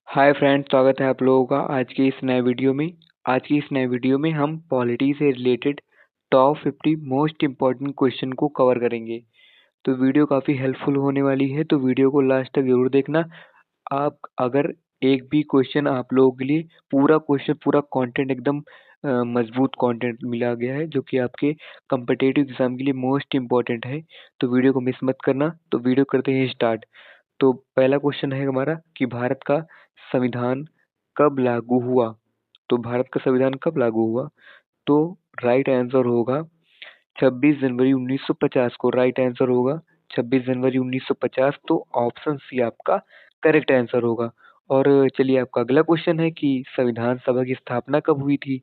Hi friends, स्वागत है आप लोगों का आज की इस नए वीडियो में। आज की इस नए वीडियो में हम पॉलिटी से related top 50 most important question को कवर करेंगे। तो वीडियो काफ़ी हेल्पफुल होने वाली है, तो वीडियो को लास्ट तक ज़रूर देखना। आप अगर एक भी क्वेश्चन आप लोगों के लिए पूरा क्वेश्चन पूरा कंटेंट एकदम मजबूत कंटेंट मिला गया है जो कि आपके कम्पिटिटिव एग्जाम के लिए मोस्ट इम्पॉर्टेंट है, तो वीडियो को मिस मत करना। तो वीडियो करते हैं स्टार्ट। तो पहला क्वेश्चन है हमारा कि भारत का संविधान कब लागू हुआ? तो भारत का संविधान कब लागू हुआ? तो राइट आंसर होगा 26 जनवरी 1950 को। राइट आंसर होगा 26 जनवरी 1950। तो ऑप्शन सी आपका करेक्ट आंसर होगा। और चलिए, आपका अगला क्वेश्चन है कि संविधान सभा की स्थापना कब हुई थी?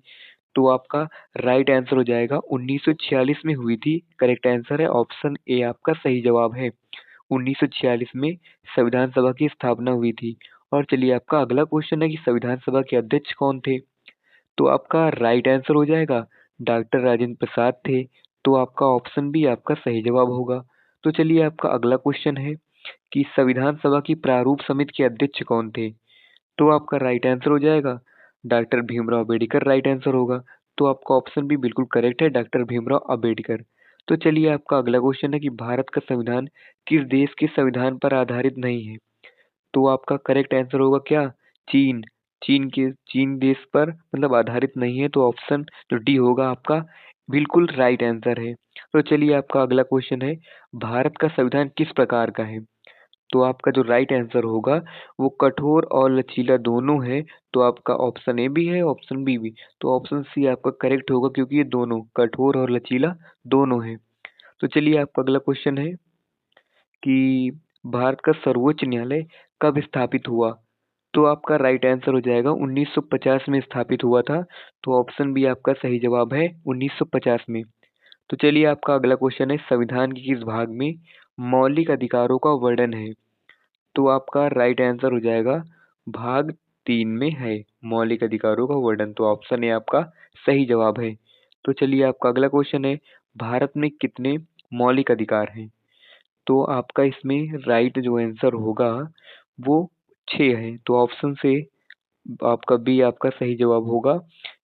तो आपका राइट आंसर हो जाएगा 1946 में हुई थी। करेक्ट आंसर है ऑप्शन ए, आपका सही जवाब है। 1946 में संविधान सभा की स्थापना हुई थी। और चलिए, आपका अगला क्वेश्चन है कि संविधान सभा के अध्यक्ष कौन थे? तो आपका राइट आंसर हो जाएगा डॉक्टर राजेंद्र प्रसाद थे। तो आपका ऑप्शन बी आपका सही जवाब होगा। तो चलिए, आपका अगला क्वेश्चन है कि संविधान सभा की प्रारूप समिति के अध्यक्ष कौन थे? तो आपका राइट आंसर हो जाएगा doctor Bhimrao Ambedkar. Right answer होगा। तो आपका ऑप्शन भी बिल्कुल करेक्ट है, डॉक्टर भीमराव अम्बेडकर। तो चलिए, आपका अगला क्वेश्चन है कि भारत का संविधान किस देश के संविधान पर आधारित नहीं है? तो आपका करेक्ट आंसर होगा क्या? चीन। चीन देश पर मतलब आधारित नहीं है। तो ऑप्शन जो डी होगा आपका बिल्कुल राइट आंसर है। तो चलिए, आपका अगला क्वेश्चन है भारत का संविधान किस प्रकार का है? तो आपका जो राइट आंसर होगा वो कठोर और लचीला दोनों है। तो आपका ऑप्शन ए भी है, ऑप्शन बी भी। तो ऑप्शन सी आपका करेक्ट होगा क्योंकि ये दोनों कठोर और लचीला दोनों है। तो चलिए, आपका अगला क्वेश्चन है कि भारत का सर्वोच्च न्यायालय कब स्थापित हुआ? तो आपका राइट आंसर हो जाएगा 1950 में स्थापित हुआ था। तो ऑप्शन बी आपका सही जवाब है 1950 में। तो चलिए, आपका अगला क्वेश्चन है संविधान के किस भाग में मौलिक अधिकारों का वर्णन है? तो आपका राइट आंसर हो जाएगा भाग 3 में है मौलिक अधिकारों का वर्णन। तो ऑप्शन ए आपका सही जवाब है। तो चलिए, आपका अगला क्वेश्चन है भारत में कितने मौलिक अधिकार हैं? तो आपका इसमें राइट जो आंसर होगा वो 6 है। तो ऑप्शन से आपका बी आपका सही जवाब होगा।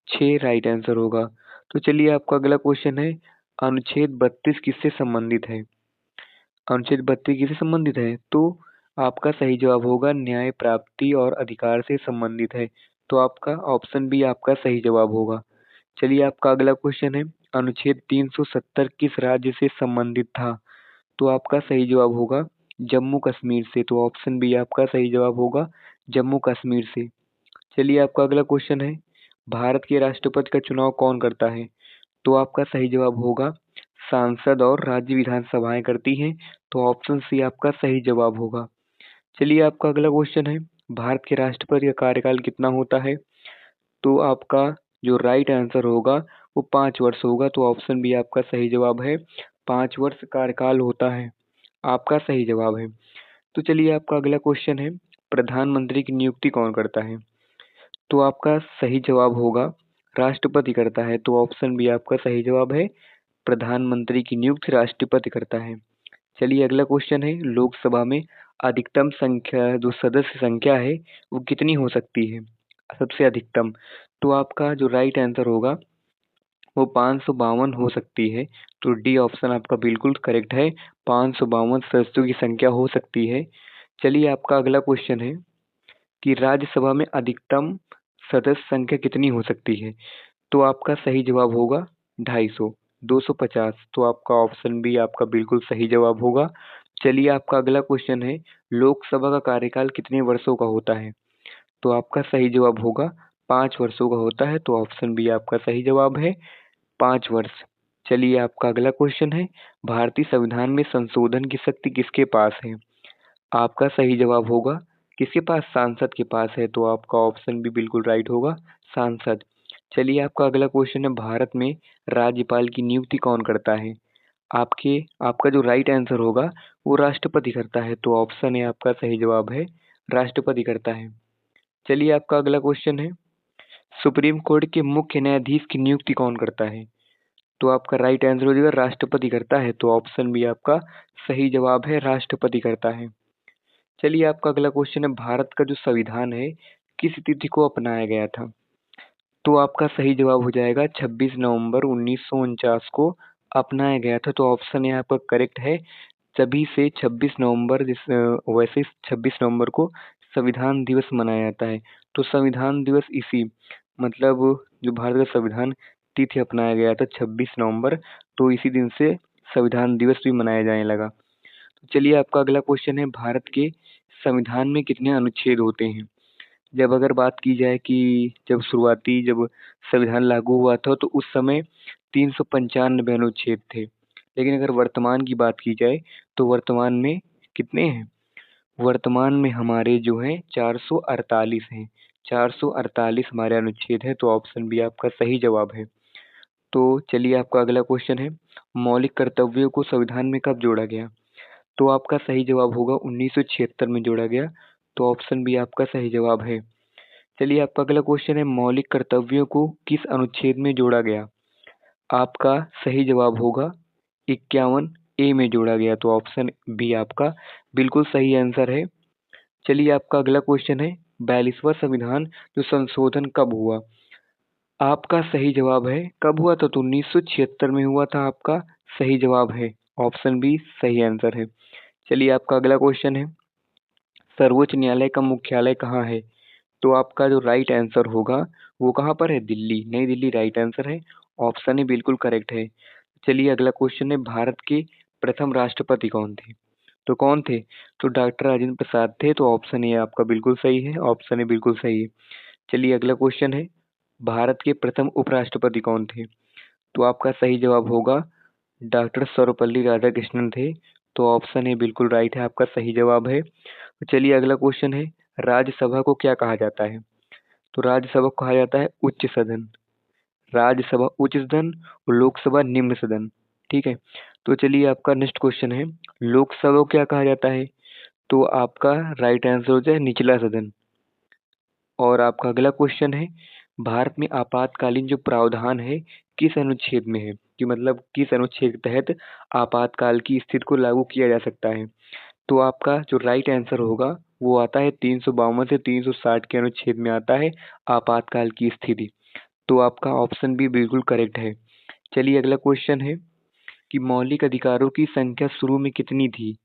6 राइट आंसर होगा। तो चलिए, आपका अगला क्वेश्चन है अनुच्छेद 32 किससे संबंधित है? अनुच्छेद 32 किससे संबंधित है? तो आपका सही जवाब होगा न्याय प्राप्ति और अधिकार से संबंधित है। तो आपका ऑप्शन बी आपका सही जवाब होगा। चलिए, आपका अगला क्वेश्चन है अनुच्छेद 370 किस राज्य से संबंधित था? तो आपका सही जवाब होगा जम्मू कश्मीर से। तो ऑप्शन बी आपका सही जवाब होगा जम्मू कश्मीर से। चलिए, आपका अगला क्वेश्चन है भारत के राष्ट्रपति का चुनाव कौन करता है? तो आपका सही जवाब होगा सांसद और राज्य विधानसभाएं करती हैं। तो ऑप्शन सी आपका सही जवाब होगा। चलिए, आपका अगला क्वेश्चन है भारत के राष्ट्रपति का कार्यकाल कितना होता है? तो आपका जो राइट आंसर होगा वो 5 वर्ष होगा। तो ऑप्शन बी आपका सही जवाब है, 5 वर्ष कार्यकाल होता है। आपका सही जवाब है। तो चलिए, आपका अगला क्वेश्चन है प्रधानमंत्री की नियुक्ति कौन करता है? तो आपका सही जवाब होगा राष्ट्रपति करता है। तो ऑप्शन बी आपका सही जवाब है, प्रधानमंत्री की नियुक्ति राष्ट्रपति करता है। चलिए, अगला क्वेश्चन है लोकसभा में अधिकतम संख्या जो सदस्य संख्या है वो कितनी हो सकती है? सबसे अधिकतम। तो आपका जो राइट आंसर होगा वो 552 हो सकती है। तो डी ऑप्शन आपका बिल्कुल करेक्ट है, 552 सदस्यों की संख्या हो सकती है। चलिए, आपका अगला क्वेश्चन है कि राज्यसभा में अधिकतम सदस्य संख्या कितनी हो सकती है? तो आपका सही जवाब होगा 250, 250। तो आपका ऑप्शन बी आपका बिल्कुल सही जवाब होगा। चलिए, आपका अगला क्वेश्चन है लोकसभा का कार्यकाल कितने वर्षों का होता है? तो आपका सही जवाब होगा 5 वर्षों का होता है। तो ऑप्शन बी आपका सही जवाब है, 5 वर्ष। चलिए, आपका अगला क्वेश्चन है भारतीय संविधान में संशोधन की शक्ति किसके पास है? आपका सही जवाब होगा किसके पास? सांसद के पास है। तो आपका ऑप्शन भी बिल्कुल राइट होगा, सांसद। चलिए, आपका अगला क्वेश्चन है भारत में राज्यपाल की नियुक्ति कौन करता है? आपका जो राइट आंसर होगा वो राष्ट्रपति करता है। तो ऑप्शन है आपका सही जवाब है, राष्ट्रपति करता है। चलिए, आपका अगला क्वेश्चन है सुप्रीम कोर्ट के मुख्य न्यायाधीश की नियुक्ति कौन करता है? तो आपका राइट आंसर हो जाएगा राष्ट्रपति करता है। तो ऑप्शन भी आपका सही जवाब है, राष्ट्रपति करता है। चलिए आपका अगला क्वेश्चन है, भारत का जो संविधान है किस तिथि को अपनाया गया था? तो आपका सही जवाब हो जाएगा 26 नवंबर 1949 को अपनाया गया था। तो ऑप्शन यहाँ पर करेक्ट है। तभी से 26 नवंबर वैसे 26 नवंबर को संविधान दिवस मनाया जाता है। तो संविधान दिवस इसी मतलब जो भारत का संविधान तिथि अपनाया गया था 26 नवंबर, तो इसी दिन से संविधान दिवस भी मनाया जाने लगा। तो चलिए आपका अगला क्वेश्चन है, भारत के संविधान में कितने अनुच्छेद होते हैं? जब अगर बात की जाए कि जब संविधान लागू हुआ था तो उस समय 395 अनुच्छेद थे। लेकिन अगर वर्तमान की बात की जाए तो वर्तमान में कितने हैं? वर्तमान में हमारे जो हैं 448 हैं। 448 हमारे अनुच्छेद है। तो ऑप्शन बी आपका सही जवाब है। तो चलिए आपका अगला क्वेश्चन है, मौलिक कर्तव्यों को संविधान में कब जोड़ा गया? तो आपका सही जवाब होगा 1976 में जोड़ा गया। तो ऑप्शन बी आपका सही जवाब है। चलिए आपका अगला क्वेश्चन है, मौलिक कर्तव्यों को किस अनुच्छेद में जोड़ा गया? आपका सही जवाब होगा 51 ए में जोड़ा गया। तो ऑप्शन बी आपका बिल्कुल सही आंसर है। चलिए आपका अगला क्वेश्चन है, 42वां संविधान जो संशोधन कब हुआ? आपका सही जवाब है कब हुआ था? तो 1976 में हुआ था। आपका सही जवाब है। ऑप्शन बी सही आंसर है। चलिए आपका अगला क्वेश्चन है, सर्वोच्च न्यायालय का मुख्यालय कहाँ है? तो आपका जो राइट आंसर होगा वो कहाँ पर है? दिल्ली, नई दिल्ली राइट आंसर है। ऑप्शन ए बिल्कुल करेक्ट है। चलिए अगला क्वेश्चन है, भारत के प्रथम राष्ट्रपति कौन थे? तो कौन थे? तो डॉक्टर राजेंद्र प्रसाद थे। तो ऑप्शन ए आपका बिल्कुल सही है। ऑप्शन ए बिल्कुल सही है। चलिए अगला क्वेश्चन है, भारत के प्रथम उपराष्ट्रपति कौन थे? तो आपका सही जवाब होगा डॉक्टर सर्वपल्ली राधाकृष्णन थे। तो ऑप्शन ए बिल्कुल राइट है, आपका सही जवाब है। चलिए अगला क्वेश्चन है, राज्यसभा को क्या कहा जाता है? तो राज्यसभा को कहा जाता है उच्च सदन। राज्यसभा उच्च सदन और लोकसभा निम्न सदन। ठीक है। तो चलिए आपका नेक्स्ट क्वेश्चन है, लोकसभा को क्या कहा जाता है? तो आपका राइट आंसर हो जाए निचला सदन। और आपका अगला क्वेश्चन है, भारत में आपातकालीन जो प्रावधान है किस अनुच्छेद में है? कि मतलब किस अनुच्छेद के तहत आपातकाल की स्थिति को लागू किया जा सकता है? तो आपका जो राइट आंसर होगा वो आता है 352 से 360 के अनुच्छेद में आता है आपातकाल की स्थिति। तो आपका ऑप्शन भी बिल्कुल करेक्ट है। चलिए अगला क्वेश्चन है कि मौलिक अधिकारों की संख्या शुरू में कितनी थी?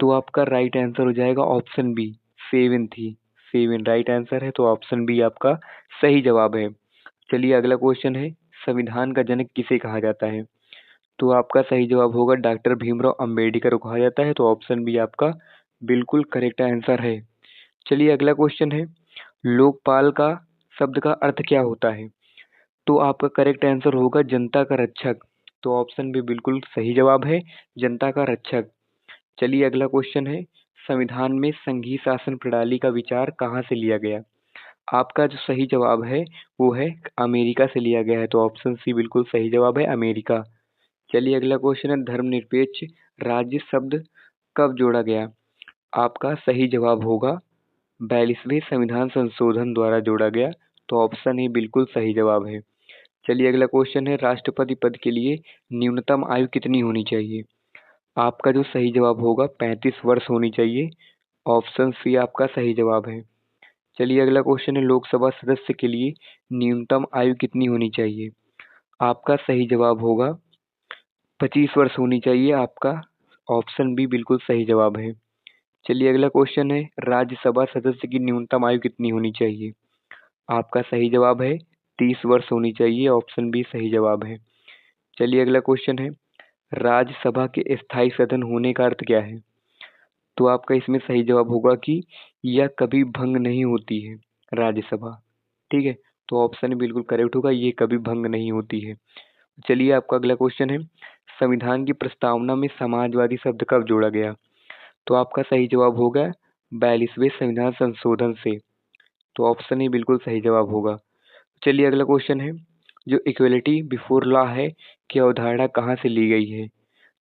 तो आपका राइट आंसर हो जाएगा ऑप्शन बी 7 थी। 7 राइट आंसर है। तो ऑप्शन बी आपका सही जवाब है। चलिए अगला क्वेश्चन है, संविधान का जनक किसे कहा जाता है? तो आपका सही जवाब होगा डॉक्टर भीमराव अंबेडकर को कहा जाता है। तो ऑप्शन बी आपका बिल्कुल करेक्ट आंसर है। चलिए अगला क्वेश्चन है, लोकपाल का शब्द का अर्थ क्या होता है? तो आपका करेक्ट आंसर होगा जनता का रक्षक। तो ऑप्शन बी बिल्कुल सही जवाब है, जनता का रक्षक। चलिए अगला क्वेश्चन है, संविधान में संघीय शासन प्रणाली का विचार कहाँ से लिया गया? आपका जो सही जवाब है वो है अमेरिका से लिया गया है। तो ऑप्शन सी बिल्कुल सही जवाब है, अमेरिका। चलिए अगला क्वेश्चन है, धर्मनिरपेक्ष राज्य शब्द कब जोड़ा गया? आपका सही जवाब होगा 42वें संविधान संशोधन द्वारा जोड़ा गया। तो ऑप्शन ए बिल्कुल सही जवाब है। चलिए अगला क्वेश्चन है, राष्ट्रपति पद के लिए न्यूनतम आयु कितनी होनी चाहिए? आपका जो सही जवाब होगा 35 वर्ष होनी चाहिए। ऑप्शन सी आपका सही जवाब है। चलिए अगला क्वेश्चन है, लोकसभा सदस्य के लिए न्यूनतम आयु कितनी होनी चाहिए? आपका सही जवाब होगा 25 वर्ष होनी चाहिए। आपका ऑप्शन बी बिल्कुल सही जवाब है। चलिए अगला क्वेश्चन है, राज्यसभा सदस्य की न्यूनतम आयु कितनी होनी चाहिए? आपका सही जवाब है 30 वर्ष होनी चाहिए। ऑप्शन बी सही जवाब है। चलिए अगला क्वेश्चन है, राज्यसभा के स्थायी सदन होने का अर्थ क्या है? तो आपका इसमें सही जवाब होगा कि यह कभी भंग नहीं होती है राज्यसभा। ठीक है। तो ऑप्शन बिल्कुल करेक्ट होगा, ये कभी भंग नहीं होती है। चलिए आपका अगला क्वेश्चन है, संविधान की प्रस्तावना में समाजवादी शब्द कब जोड़ा गया? तो आपका सही जवाब होगा 42वें संविधान संशोधन से। तो ऑप्शन ए बिल्कुल सही जवाब होगा। चलिए अगला क्वेश्चन है, जो इक्वलिटी बिफोर लॉ है की अवधारणा कहाँ से ली गई है?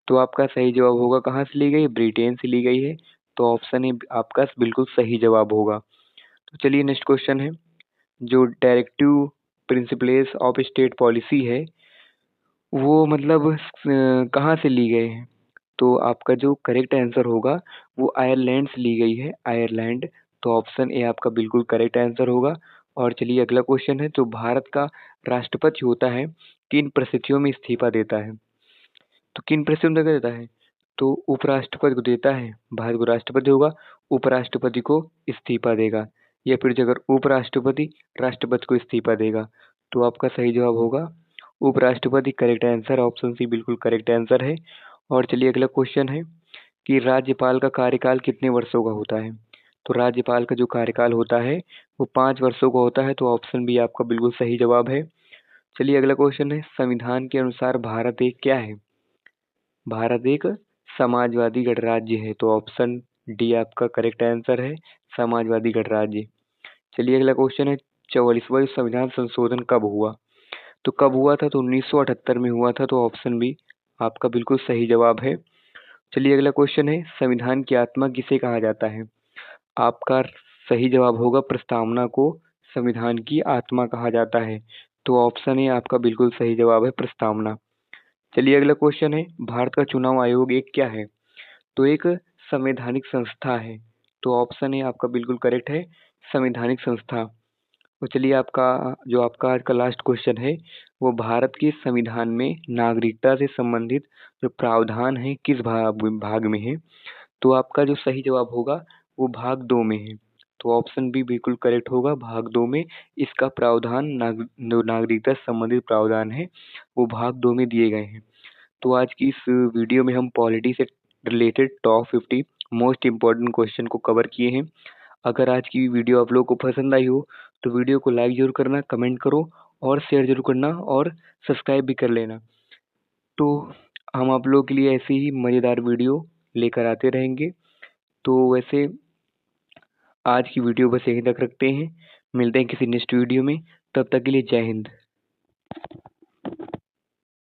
तो आपका सही जवाब होगा कहाँ से ली गई? ब्रिटेन से ली गई है। तो ऑप्शन ए आपका बिल्कुल सही जवाब होगा। तो चलिए नेक्स्ट क्वेश्चन है, जो directive principles of state policy है वो मतलब कहाँ से ली गए हैं? तो आपका जो करेक्ट आंसर होगा वो आयरलैंड से ली गई है, आयरलैंड। तो ऑप्शन ए आपका बिल्कुल करेक्ट आंसर होगा। और चलिए अगला क्वेश्चन है, जो भारत का राष्ट्रपति होता है किन परिस्थितियों में इस्तीफा देता है? तो किन परिस्थितियों में देता है? तो उपराष्ट्रपति को देता है, भारत को राष्ट्रपति होगा, उपराष्ट्रपति को इस्तीफा देगा, या फिर जो अगर उपराष्ट्रपति राष्ट्रपति को इस्तीफा देगा। तो आपका सही जवाब होगा उपराष्ट्रपति। करेक्ट आंसर ऑप्शन सी बिल्कुल करेक्ट आंसर है। और चलिए अगला क्वेश्चन है कि राज्यपाल का कार्यकाल कितने वर्षों का होता है? तो राज्यपाल का जो कार्यकाल होता है वो 5 वर्षों का होता है। तो ऑप्शन बी आपका बिल्कुल सही जवाब है। चलिए अगला क्वेश्चन है, संविधान के अनुसार भारत एक क्या है? भारत एक समाजवादी गणराज्य है। तो ऑप्शन डी आपका करेक्ट आंसर है, समाजवादी गणराज्य। चलिए अगला क्वेश्चन है, 44वां संविधान संशोधन कब हुआ? तो कब हुआ था? तो 1978 में हुआ था। तो ऑप्शन बी आपका बिल्कुल सही जवाब है। चलिए अगला क्वेश्चन है, संविधान की आत्मा किसे कहा जाता है? आपका सही जवाब होगा प्रस्तावना को संविधान की आत्मा कहा जाता है। तो ऑप्शन ए आपका बिल्कुल सही जवाब है, प्रस्तावना। चलिए अगला क्वेश्चन है, भारत का चुनाव आयोग एक क्या है? तो एक संवैधानिक संस्था है। तो ऑप्शन ए आपका बिल्कुल करेक्ट है, संवैधानिक संस्था। तो चलिए आपका आज का लास्ट क्वेश्चन है, वो भारत के संविधान में नागरिकता से संबंधित जो प्रावधान है किस भाग में है? तो आपका जो सही जवाब होगा वो भाग 2 में है। तो ऑप्शन बी बिल्कुल करेक्ट होगा, भाग 2 में इसका प्रावधान जो नागरिकता से संबंधित प्रावधान है वो भाग 2 में दिए गए हैं। तो आज की इस वीडियो में हम पॉलिटी से related top 50 most important question को कवर किए हैं। अगर आज की वीडियो आप लोगों को पसंद आई हो तो वीडियो को लाइक जरूर करना, कमेंट करो और शेयर जरूर करना और सब्सक्राइब भी कर लेना। तो हम आप लोगों के लिए ऐसी ही मज़ेदार वीडियो लेकर आते रहेंगे। तो वैसे आज की वीडियो बस यहीं तक रखते हैं, मिलते हैं किसी नेक्स्ट वीडियो में, तब तक के लिए जय हिंद।